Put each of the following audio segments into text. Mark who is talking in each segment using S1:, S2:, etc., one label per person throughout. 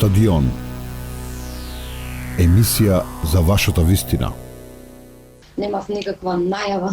S1: Стадион. Емисија за вашата вистина.
S2: Немав никаква најава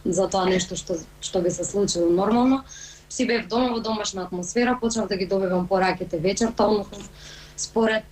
S2: за тоа нешто што би се случило нормално. Си бев дома во домашна атмосфера, почнав да ги добивам пораките вечерта, односно според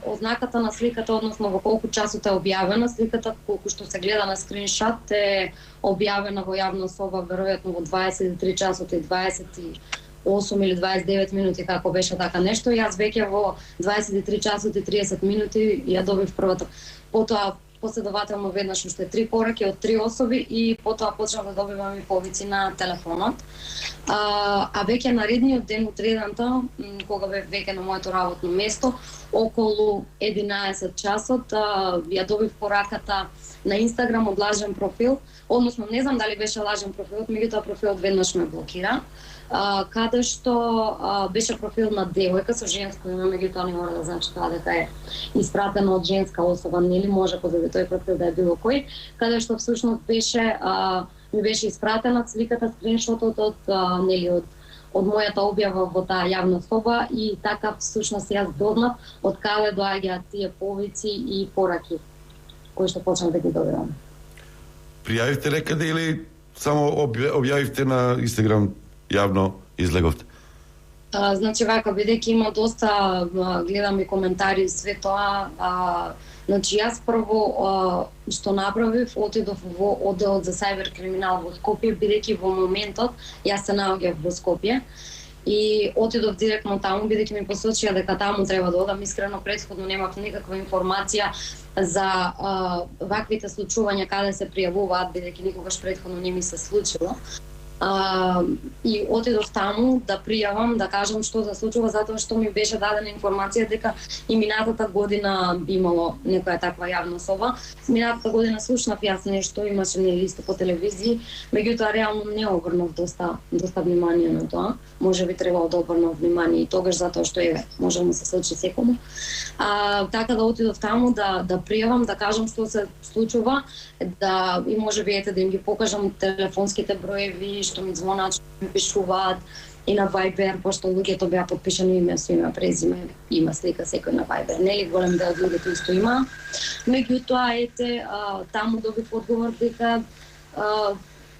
S2: ознаката на сликата, односно во колку часот е објавена сликата, колку што се гледа на скриншот е објавена во јавна соба веројатно во 23 часот и 28 или 29 минути, како беше така нешто. Јас веќе во 23 часот и 30 минути ја добив првата. Потоа последователно веднаш уште 3 пораки од 3 особи и потоа почнав да добивам и повици на телефонот. А веќе наредниот ден утредента, кога бев веќе на моето работно место, околу 11 часот, ја добив пораката на Инстаграм од лажен профил, односно не знам дали беше лажен профил, меѓутоа профилот веднаш ме блокира, каде што беше профил на девојка со женско име, меѓутоа не мора да значи тоа дека е испратено од женска особа, нели може подоби тој профил да е било кој, каде што всушност беше ми беше испратена сликата, скриншотот од мојата објава во таа јавна соба и така всушност јас дознав од каде доаѓаат тие повици и пораки кои што почнав да ги добивам.
S3: Пријавивте некаде или само објавивте на Инстаграм јавно излеговте?
S2: Значи вака, бидејќи има доста, гледам и коментари и све тоа, значи јас прво што направив, отидов во одделот за сајбер криминал во Скопје, бидејќи во моментот јас се наоѓав во Скопје и отидов директно таму, бидејќи ми посочија дека таму треба да одам. Искрено претходно немав никаква информација за ваквите случувања каде се пријавуваат, бидејќи никогаш претходно не ми се случило. И отидов таму да пријавам, да кажам што се случува, затоа што ми беше дадена информација дека и минатата година имало некоја таква јавна соба. Минатата година слушнав јас нешто, имаше нели исто по телевизија, меѓутоа реално не обрнав доста внимание на тоа. Може би требало да обрнав внимание и тогаш, затоа што може да му се случи секому. Така да отидов таму да пријавам, да кажам што се случува, да и може би да им ги покажам телефонските броеви што ми звонат, што ми пишуваат и на Viber, пошто луѓето беа подпишани име со име, презиме, има слика секој на Viber, нели голем дел од луѓето исто има. Меѓутоа таму добив одговор дека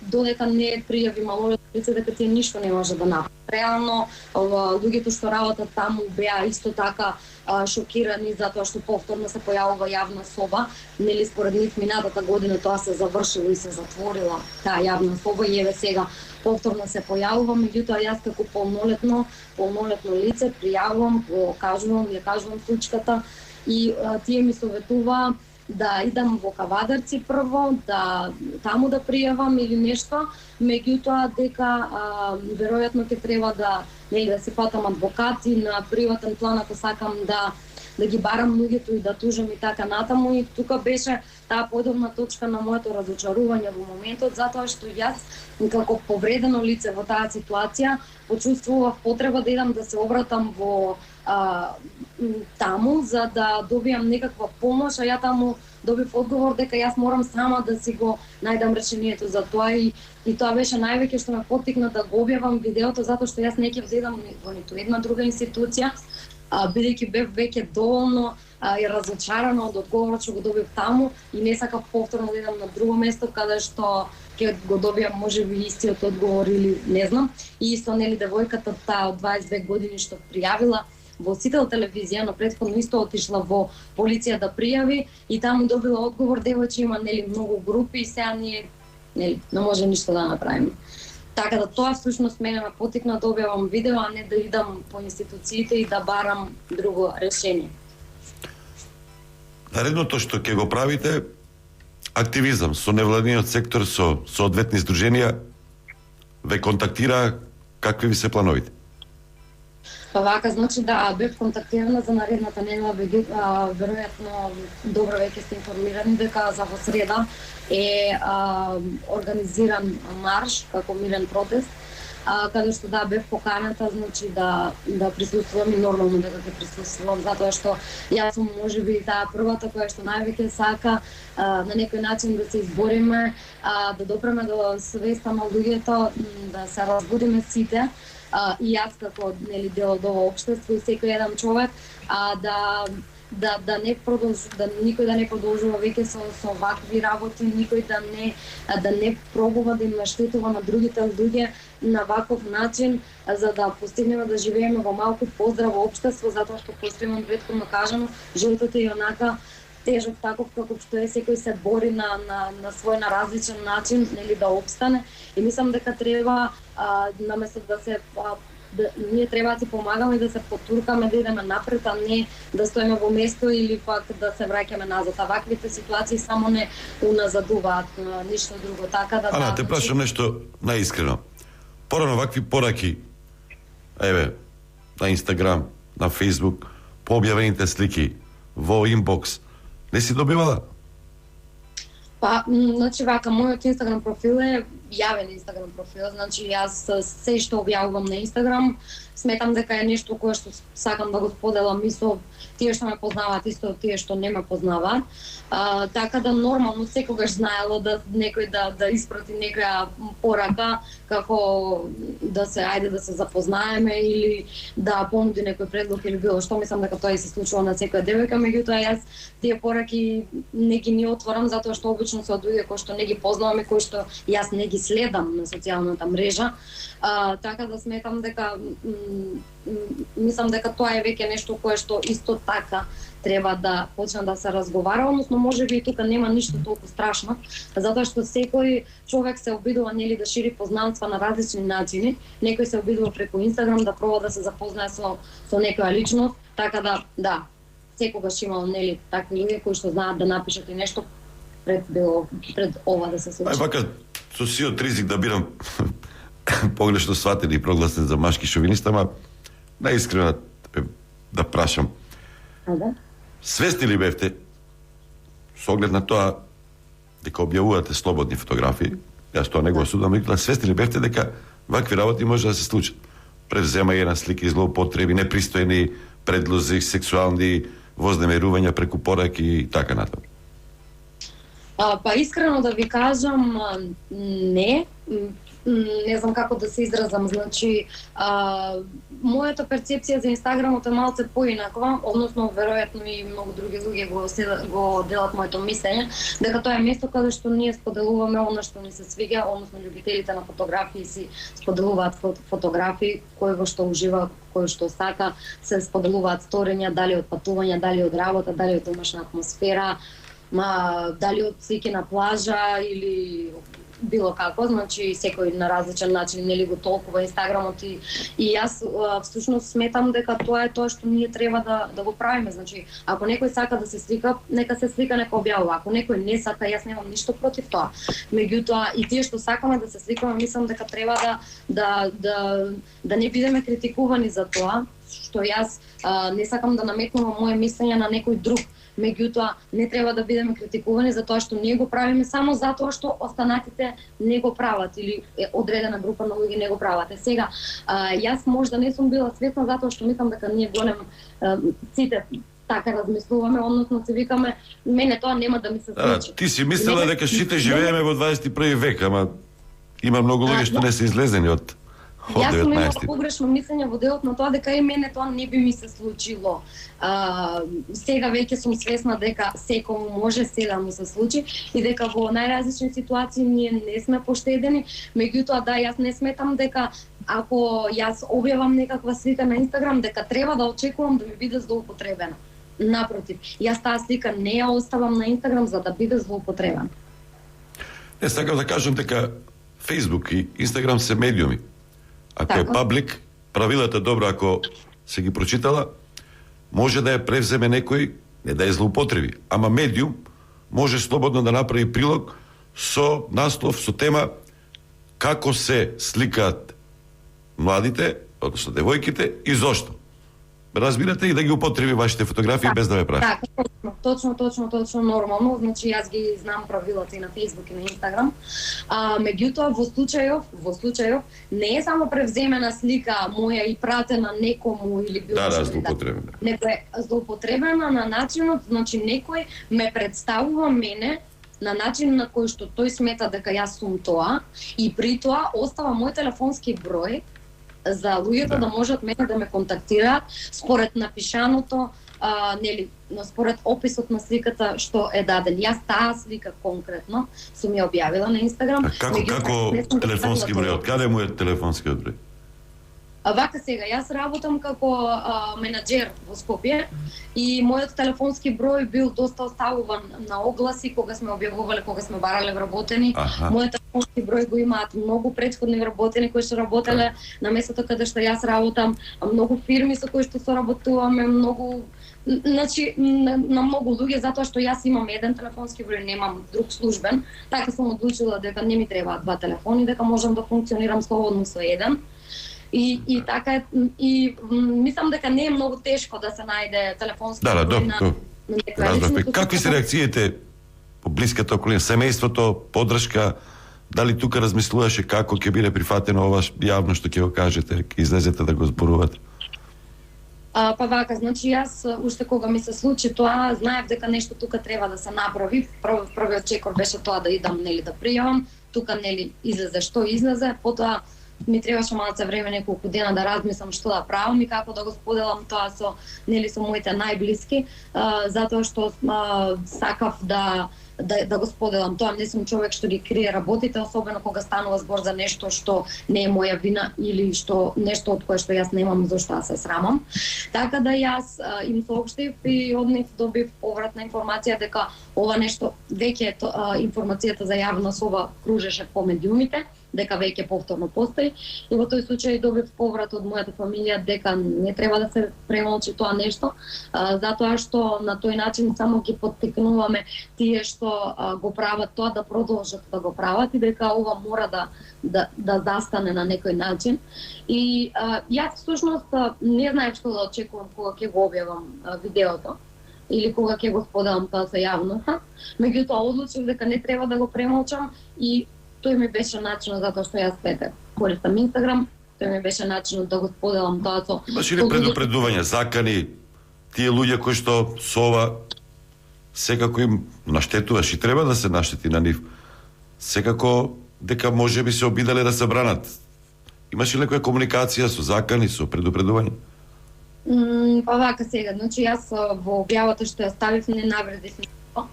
S2: додека не пријави малолетно лице, дека тие ништо не може да направат. Реално, луѓето што работат таму беа исто така шокирани затоа што повторно се појавува јавна соба. Нели според нив минатата година тоа се завршило и се затворила таа јавна соба и еве сега повторно се појавува, меѓутоа јас како полнолетно лице пријавувам, ја кажувам случката и тие ми советува да идам во Кавадарци прво, да таму да пријавам или нешто, меѓутоа дека веројатно ќе треба да си платам адвокати на приватен план ако сакам да ги барам луѓето и да тужам и така натаму. И тука беше таа подобна точка на моето разочарување во моментот, затоа што јас како повредено лице во таа ситуација почувствував потреба да идам да се обратам во таму за да добијам некаква помош, а ја таму добив одговор дека јас морам сама да си го најдам решението за тоа и тоа беше највеќе што ме поттикна да го објавам видеото, затоа што јас не ќе влезам во ниту една друга институција, бидејќи бев веќе доволно и разочарана од одговорот што го добив таму и не сакав повторно да идам на друго место каде што ќе го добијам можеби истиот одговор или не знам. И исто нели девојката таа од 22 години што пријавила во Сител телевизија, но претходно исто отишла во полиција да пријави и таму добила одговор девојче има нели многу групи и сега ние нели не може ништо да направиме. Така да тоа всушност мене ме поттикна да објавам видео, а не да идам по институциите и да барам друго решение.
S3: Наредното што ќе го правите активизам со невладиниот сектор, со соодветни здруженија, ве контактира, какви ви се плановите?
S2: Па вака, значи да, бев контактирана за наредната недела, веројатно добро веќе сте информирани дека за во среда е организиран марш како мирен протест, каде што да бев поканата, значи да присуствувам и нормално дека ќе присуствувам, затоа што јас сум можеби таа првата која што највеќе сака на некој начин да се избориме, да допреме до свеста на луѓето, да се разбудиме сите, и јас како нели дел од ова општество и секој еден човек да не продолжи, да никој да не продолжува веќе со вакви работи, никој да не пробува да им наштетува на другите луѓе на ваков начин, за да постигнеме да живееме во малку поздраво општество, затоа што постојано претходно кажано, животот е онака тежок таков како што е, секој се бори на свој на различен начин, нели да опстане, и мислам дека треба наместо да се ние треба да си помагаме и да се потуркаме да идеме напред, а не да стоиме во место или пак да се враќаме назад. А ваквите ситуации само не уназадуваат, ништо друго. Така да
S3: Ана, те прашам нешто наискрено. Порано вакви пораки, еве, на Инстаграм, на Фейсбук, по објавените слики, во инбокс, не си добивала?
S2: Па, значи вака, мојот Инстаграм профил е јавен Инстаграм профил, значи јас се што објавувам на Инстаграм, сметам дека е нешто кое што сакам да го споделам и со тие што ме познаваат и со тие што не ме познаваат. Така да нормално секогаш знаело да некој да испрати некоја порака како да се запознаеме или да понуди некој предлог или било што, мислам дека тоа и се случува на секоја девојка, меѓутоа јас тие пораки не ги отворам затоа што обично се од луѓе кои што не ги познавам и кои што јас не ги следам на социјалната мрежа. Така да сметам дека мислам дека тоа е веќе нешто кое што исто така треба да почне да се разговара, односно можеби и тука нема ништо толку страшно, затоа што секој човек се обидува нели да шири познанства на различни начини, некој се обидува преку Инстаграм да проба да се запознае со некоја личност, така да, секогаш има нели такви луѓе кои што знаат да напишат и нешто пред ова да се случи.
S3: Вака со сиот ризик да бидам погрешно сватен и прогласен за машки шовинист, ама наискрено да прашам.
S2: Да?
S3: Свесни ли бевте, со оглед на тоа дека објавувате слободни фотографии, јас тоа не го осудам, но свесни ли бевте дека вакви работи може да се случат? Превземање на слики, злоупотреби, непристојни предлози, сексуални вознемерувања преку пораки и така натаму.
S2: Па искрено да ви кажам, не знам како да се изразам, значи мојата перцепција за Инстаграмот е малце поинаква, односно веројатно и многу други луѓе го делат моето мислење, дека тоа е место каде што ние споделуваме она што ни се свиѓа, односно љубителите на фотографии си споделуваат фотографии, кој што ужива, кој што сака, се споделуваат сторења, дали од патувања, дали од работа, дали од домашна атмосфера, дали од слики на плажа или било како, значи секој на различен начин нели го толкува Инстаграмот и јас всушност сметам дека тоа е тоа што ние треба да го правиме, значи ако некој сака да се слика, нека се слика, нека објавува, ако некој не сака, јас немам ништо против тоа. Меѓутоа и тие што сакаме да се сликаме, мислам дека треба да не бидеме критикувани за тоа, што јас не сакам да наметнувам моje мислење на некој друг. Меѓутоа, не треба да бидеме критикувани за тоа што ние го правиме само затоа што останатите не го прават или одредена група на луѓе не го прават. Сега, јас можда не сум била свесна затоа што мислам дека ние голем сите така размислуваме, односно се викаме, мене тоа нема да ми се случи.
S3: Ти си мислела дека сите живееме во 21 век, ама има многу луѓе што не се излезени од 19.
S2: Јас сум имала погрешно мислење во делот на тоа дека и мене тоа не би ми се случило. Сега веќе сум свесна дека секому може се да му се случи и дека во најразлични ситуации ние не сме поштедени, меѓутоа да, јас не сметам дека ако јас објавам некаква слика на Инстаграм дека треба да очекувам да ми биде злоупотребена. Напротив, јас таа слика не ја оставам на Инстаграм за да биде злоупотребена.
S3: Не сакам да кажам дека Фейсбук и Инстаграм се медиуми. Ако
S2: така
S3: е паблик, правилата добро ако се ги прочитала, може да ја превземе некој, не да ја злоупотреби, ама медиум може слободно да направи прилог со наслов, со тема како се сликаат младите, односно девојките и зошто. Разбирате, и да ги употреби вашите фотографии без да ве праша.
S2: Така, точно нормално, значи јас ги знам правилата и на Фейсбук и на Инстаграм. Меѓутоа во случајов не е само превземена слика моја и пратена некому или било
S3: Да, злоупотребена.
S2: Него е злоупотребена на начинот, значи некој ме представува мене на начин на кој што тој смета дека јас сум тоа и при тоа остава мој телефонски број за луѓето
S3: Да.
S2: да можат мене да ме контактираат според напишаното, нели, но според описот на сликата што е даден. Јас таа слика конкретно сум ја објавила на Инстаграм.
S3: А како
S2: не сум
S3: телефонски
S2: ставила
S3: број? Од каде му е телефонскиот број?
S2: Вака сега, јас работам како менаџер во Скопје и мојот телефонски број бил доста оставуван на огласи кога сме објавувале, кога сме барале вработени.
S3: Аха.
S2: Мојот телефонски број го имаат многу претходни вработени кои што работеле на местото каде што јас работам, многу фирми со кои што соработуваме, многу, значи на многу луѓе, затоа што јас имам еден телефонски број, немам друг службен. Така сум одлучила дека не ми требаат два телефони, дека можам да функционирам слободно со еден. И така е, и мислам дека не е многу тешко да се најде телефонски
S3: Да,
S2: број
S3: добро. Разбравме. Какви се реакциите по блиската околина, семејството, поддршка? Дали тука размислуваше како ќе биде прифатено ова јавно што ќе го кажете, ќе излезете да го зборувате?
S2: Па вака, значи јас уште кога ми се случи тоа, знаев дека нешто тука треба да се направи. Првиот чекор беше тоа да идам, нели, да пријавам. Тука, нели, излезе што излезе, потоа ми требаше малце време, неколку дена да размислам што да правам и како да го споделам тоа со, нели, со моите најблиски, затоа што сакав да го споделам тоа. Не сум човек што ги крие работите, особено кога станува збор за нешто што не е моја вина или што нешто од кое што јас немам зошто да се срамам. Така да јас им соопштив и од нив добив повратна информација дека ова нешто веќе информацијата за јавна соба кружеше по медиумите, дека веќе повторно постои и во тој случај добив поврат од мојата фамилија дека не треба да се премолчи тоа нешто, затоа што на тој начин само ги поттикнуваме тие што го прават тоа да продолжат да го прават и дека ова мора да застане на некој начин. И јас всушност не знаев што да очекувам кога ќе го објавам видеото или кога ќе го споделам тоа со јавноста. Меѓутоа одлучив дека не треба да го премолчам и тој ми беше начинот, затоа што јас користам Инстаграм, тој ми беше начинот да го споделам тоа со...
S3: Имаш ли предупредување, закани, тие луѓе кои што со ова секако им наштетуваш и треба да се наштети на нив. Секако дека може би се обидале да се бранат. Имаш ли некоја комуникација со закани, со предупредување?
S2: Па вака сега, значи јас во објавата што ја ставив не навредив никого,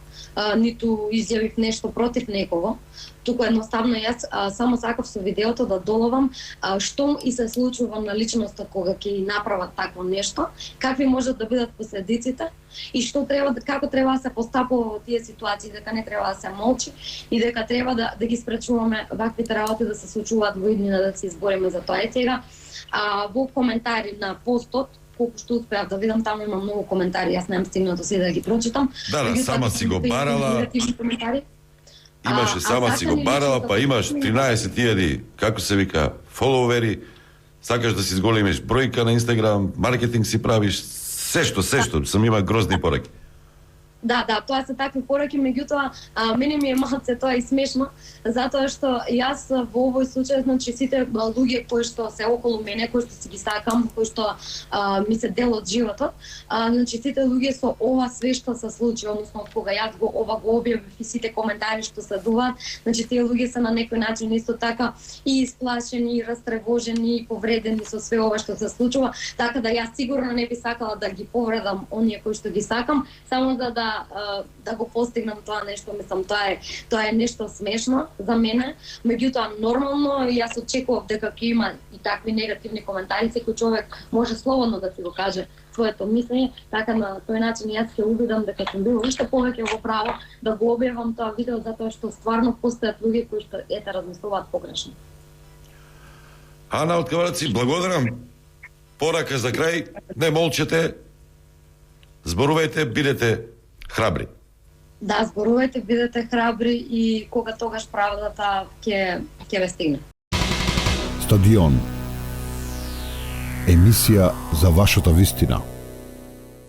S2: ниту изјавив нешто против некого, туку едноставно јас само сакав со видеото да доловам што и се случува на личноста кога ќе направат такво нешто, какви можат да бидат последиците и што треба, како треба да се постапува во тие ситуации, дека не треба да се молчи и дека треба да ги спречуваме ваквите работи да се случуваат во иднина, да се избориме за тоа. Е сега во коментари на постот, колку што успеав да видам, таму има многу коментари, јас немам стигнато се да ги прочитам.
S3: Да, сама си го барала. Имаше сама си го барала, па имаш 13.000, како се вика, фоловери, сакаш да си зголемиш бројка на Инстаграм, маркетинг си правиш, се што, сам има грозни пораки.
S2: Да, тоа се такви пораки, меѓутоа мене ми е малце тоа и смешно, затоа што јас во овој случај, значи сите луѓе кои што се околу мене, кои што си ги сакам, кои што ми се дел од животот, значи сите луѓе со ова све што се случи, односно кога јас го објавив и сите коментари што следуваат, значи тие луѓе се на некој начин исто така и исплашени, и растревожени, и повредени со све ова што се случува, така да јас сигурно не би сакала да ги повредам оние кои што ги сакам, само за да го постигнам тоа нешто. Мислам, тоа е нешто смешно за мене, меѓутоа нормално јас очекував дека ќе има и такви негативни коментари, секој човек може слободно да си го каже своето мислење, така на тој начин јас ќе убедам дека сум била уште повеќе во право да го објавам тоа видео, затоа што стварно постојат луѓе кои што размислуваат погрешно.
S3: Ана од Кавараци, благодарам. Порака за крај, не молчете, зборувајте, бидете храбри.
S2: Да, зборувајте, бидете храбри и кога тогаш правдата ќе ве стигне.
S1: Стадион. Емисија за вашата вистина.